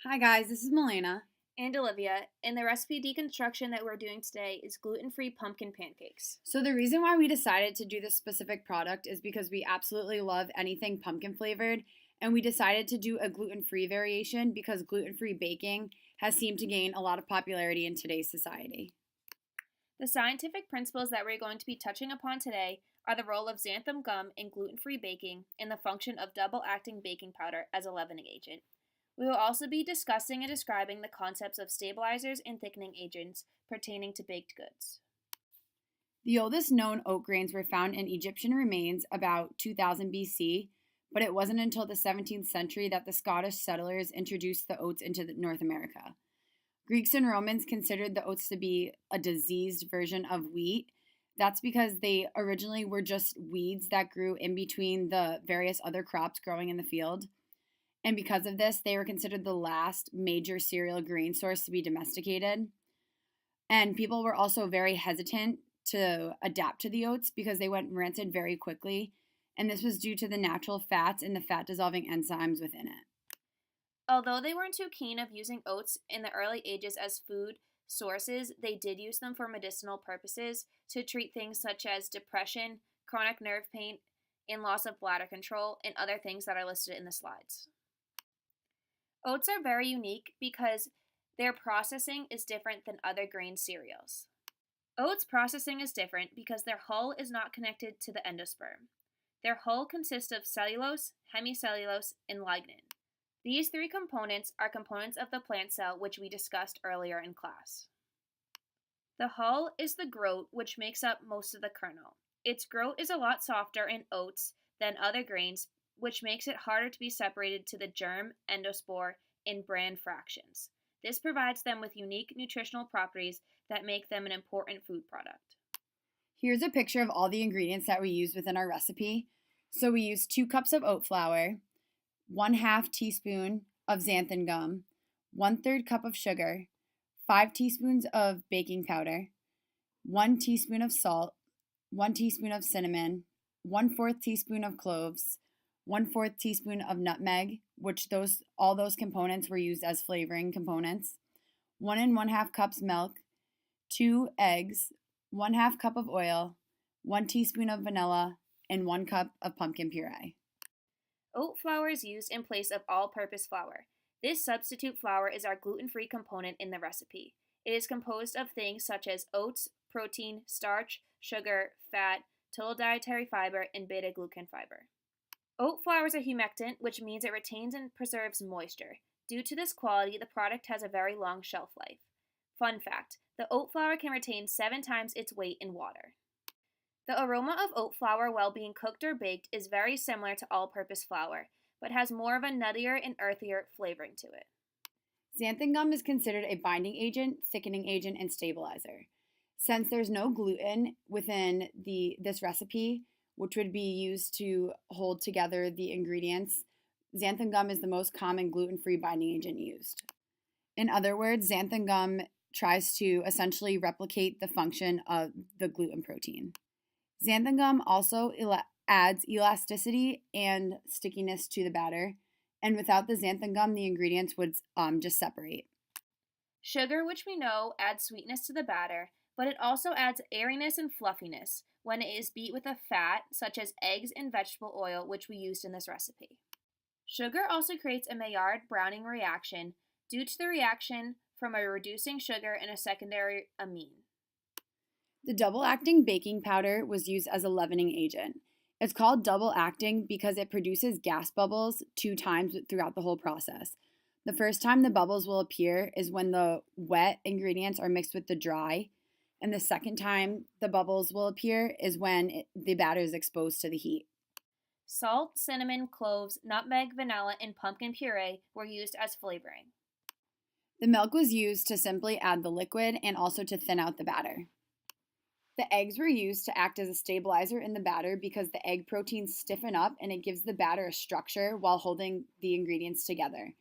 Hi guys, this is Milena. And Olivia, and the recipe deconstruction that we're doing today is gluten-free pumpkin pancakes. So the reason why we decided to do this specific product is because we absolutely love anything pumpkin flavored, and we decided to do a gluten-free variation because gluten-free baking has seemed to gain a lot of popularity in today's society. The scientific principles that we're going to be touching upon today are the role of xanthan gum in gluten-free baking and the function of double-acting baking powder as a leavening agent. We will also be discussing and describing the concepts of stabilizers and thickening agents pertaining to baked goods. The oldest known oat grains were found in Egyptian remains about 2000 BC, but it wasn't until the 17th century that the Scottish settlers introduced the oats into North America. Greeks and Romans considered the oats to be a diseased version of wheat. That's because they originally were just weeds that grew in between the various other crops growing in the field. And because of this, they were considered the last major cereal grain source to be domesticated. And people were also very hesitant to adapt to the oats because they went rancid very quickly. And this was due to the natural fats and the fat dissolving enzymes within it. Although they weren't too keen of using oats in the early ages as food sources, they did use them for medicinal purposes to treat things such as depression, chronic nerve pain, and loss of bladder control, and other things that are listed in the slides. Oats are very unique because their processing is different than other grain cereals. Oats processing is different because their hull is not connected to the endosperm. Their hull consists of cellulose, hemicellulose, and lignin. These three components are components of the plant cell which we discussed earlier in class. The hull is the groat which makes up most of the kernel. Its groat is a lot softer in oats than other grains, which makes it harder to be separated to the germ, endospore, and bran fractions. This provides them with unique nutritional properties that make them an important food product. Here's a picture of all the ingredients that we used within our recipe. So we used 2 cups of oat flour, 1/2 teaspoon of xanthan gum, 1/3 cup of sugar, 5 teaspoons of baking powder, 1 teaspoon of salt, 1 teaspoon of cinnamon, 1/4 teaspoon of cloves, 1/4 teaspoon of nutmeg, which all those components were used as flavoring components, 1 and 1/2 cups milk, 2 eggs, 1/2 cup of oil, 1 teaspoon of vanilla, and 1 cup of pumpkin puree. Oat flour is used in place of all-purpose flour. This substitute flour is our gluten-free component in the recipe. It is composed of things such as oats, protein, starch, sugar, fat, total dietary fiber, and beta-glucan fiber. Oat flour is a humectant, which means it retains and preserves moisture. Due to this quality, the product has a very long shelf life. Fun fact, the oat flour can retain 7 times its weight in water. The aroma of oat flour while being cooked or baked is very similar to all-purpose flour, but has more of a nuttier and earthier flavoring to it. Xanthan gum is considered a binding agent, thickening agent, and stabilizer. Since there's no gluten within this recipe, which would be used to hold together the ingredients, xanthan gum is the most common gluten-free binding agent used. In other words, xanthan gum tries to essentially replicate the function of the gluten protein. Xanthan gum also adds elasticity and stickiness to the batter, and without the xanthan gum, the ingredients would just separate. Sugar, which we know adds sweetness to the batter, but it also adds airiness and fluffiness when it is beat with a fat, such as eggs and vegetable oil, which we used in this recipe. Sugar also creates a Maillard browning reaction due to the reaction from a reducing sugar and a secondary amine. The double-acting baking powder was used as a leavening agent. It's called double-acting because it produces gas bubbles 2 times throughout the whole process. The first time the bubbles will appear is when the wet ingredients are mixed with the dry, and the second time the bubbles will appear is when the batter is exposed to the heat. Salt, cinnamon, cloves, nutmeg, vanilla, and pumpkin puree were used as flavoring. The milk was used to simply add the liquid and also to thin out the batter. The eggs were used to act as a stabilizer in the batter because the egg proteins stiffen up and it gives the batter a structure while holding the ingredients together.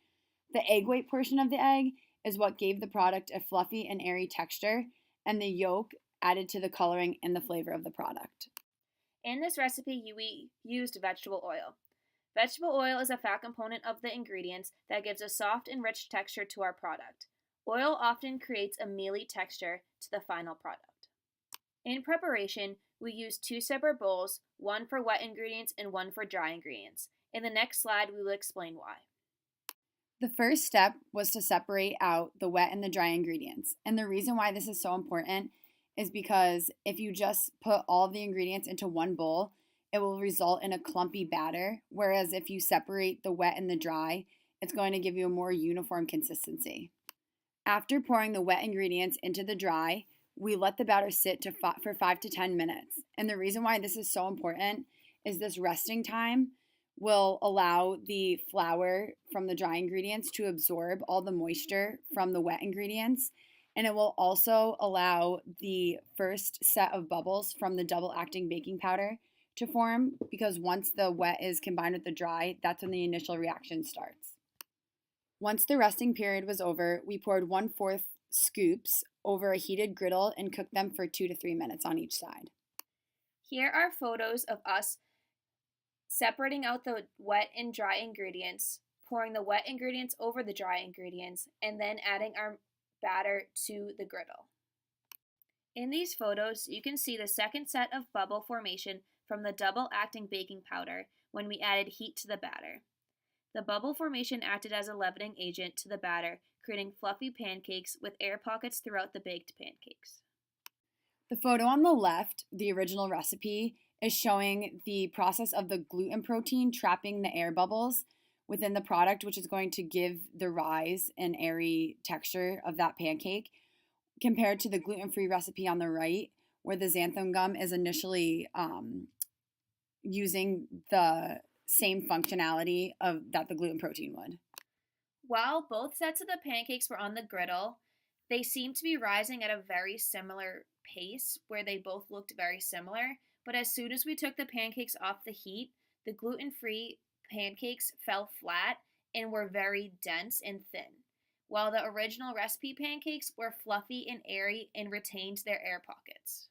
The egg white portion of the egg is what gave the product a fluffy and airy texture, and the yolk added to the coloring and the flavor of the product. In this recipe, we used vegetable oil. Vegetable oil is a fat component of the ingredients that gives a soft and rich texture to our product. Oil often creates a mealy texture to the final product. In preparation, we use 2 separate bowls, one for wet ingredients and one for dry ingredients. In the next slide, we will explain why. The first step was to separate out the wet and the dry ingredients. And the reason why this is so important is because if you just put all of the ingredients into one bowl, it will result in a clumpy batter. Whereas if you separate the wet and the dry, it's going to give you a more uniform consistency. After pouring the wet ingredients into the dry, we let the batter sit for 5 to 10 minutes. And the reason why this is so important is this resting time will allow the flour from the dry ingredients to absorb all the moisture from the wet ingredients. And it will also allow the first set of bubbles from the double acting baking powder to form, because once the wet is combined with the dry, that's when the initial reaction starts. Once the resting period was over, we poured 1/4 scoops over a heated griddle and cooked them for 2 to 3 minutes on each side. Here are photos of us separating out the wet and dry ingredients, pouring the wet ingredients over the dry ingredients, and then adding our batter to the griddle. In these photos, you can see the second set of bubble formation from the double acting baking powder when we added heat to the batter. The bubble formation acted as a leavening agent to the batter, creating fluffy pancakes with air pockets throughout the baked pancakes. The photo on the left, the original recipe, is showing the process of the gluten protein trapping the air bubbles within the product, which is going to give the rise and airy texture of that pancake, compared to the gluten-free recipe on the right, where the xanthan gum is initially using the same functionality that the gluten protein would. While both sets of the pancakes were on the griddle, they seemed to be rising at a very similar pace, where they both looked very similar. But as soon as we took the pancakes off the heat, the gluten-free pancakes fell flat and were very dense and thin, while the original recipe pancakes were fluffy and airy and retained their air pockets.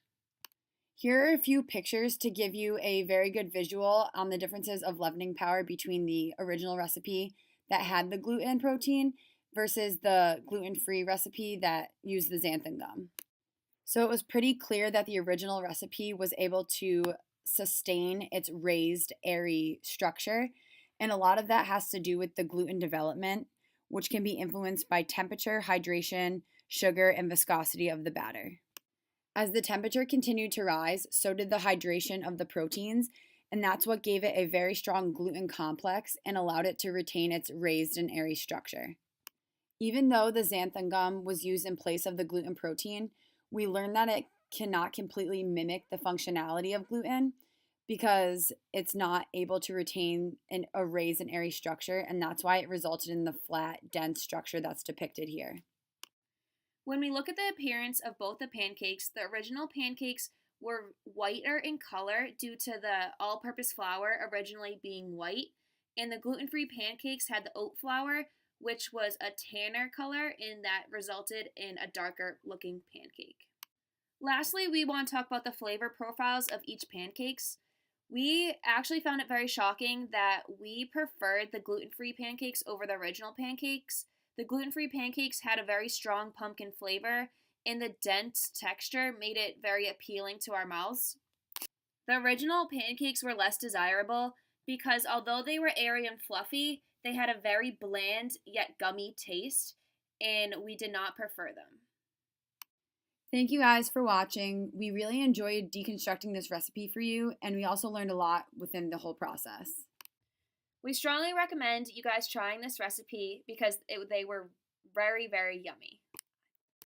Here are a few pictures to give you a very good visual on the differences of leavening power between the original recipe that had the gluten protein versus the gluten-free recipe that used the xanthan gum. So it was pretty clear that the original recipe was able to sustain its raised, airy structure, and a lot of that has to do with the gluten development, which can be influenced by temperature, hydration, sugar, and viscosity of the batter. As the temperature continued to rise, so did the hydration of the proteins, and that's what gave it a very strong gluten complex and allowed it to retain its raised and airy structure. Even though the xanthan gum was used in place of the gluten protein, we learned that it cannot completely mimic the functionality of gluten because it's not able to retain a raised and airy structure, and that's why it resulted in the flat, dense structure that's depicted here. When we look at the appearance of both the pancakes, the original pancakes were whiter in color due to the all-purpose flour originally being white, and the gluten-free pancakes had the oat flour, which was a tanner color, and that resulted in a darker looking pancake. Lastly, we want to talk about the flavor profiles of each pancakes. We actually found it very shocking that we preferred the gluten-free pancakes over the original pancakes. The gluten-free pancakes had a very strong pumpkin flavor, and the dense texture made it very appealing to our mouths. The original pancakes were less desirable because although they were airy and fluffy, they had a very bland yet gummy taste, and we did not prefer them. Thank you guys for watching. We really enjoyed deconstructing this recipe for you, and we also learned a lot within the whole process. We strongly recommend you guys trying this recipe because they were very, very yummy.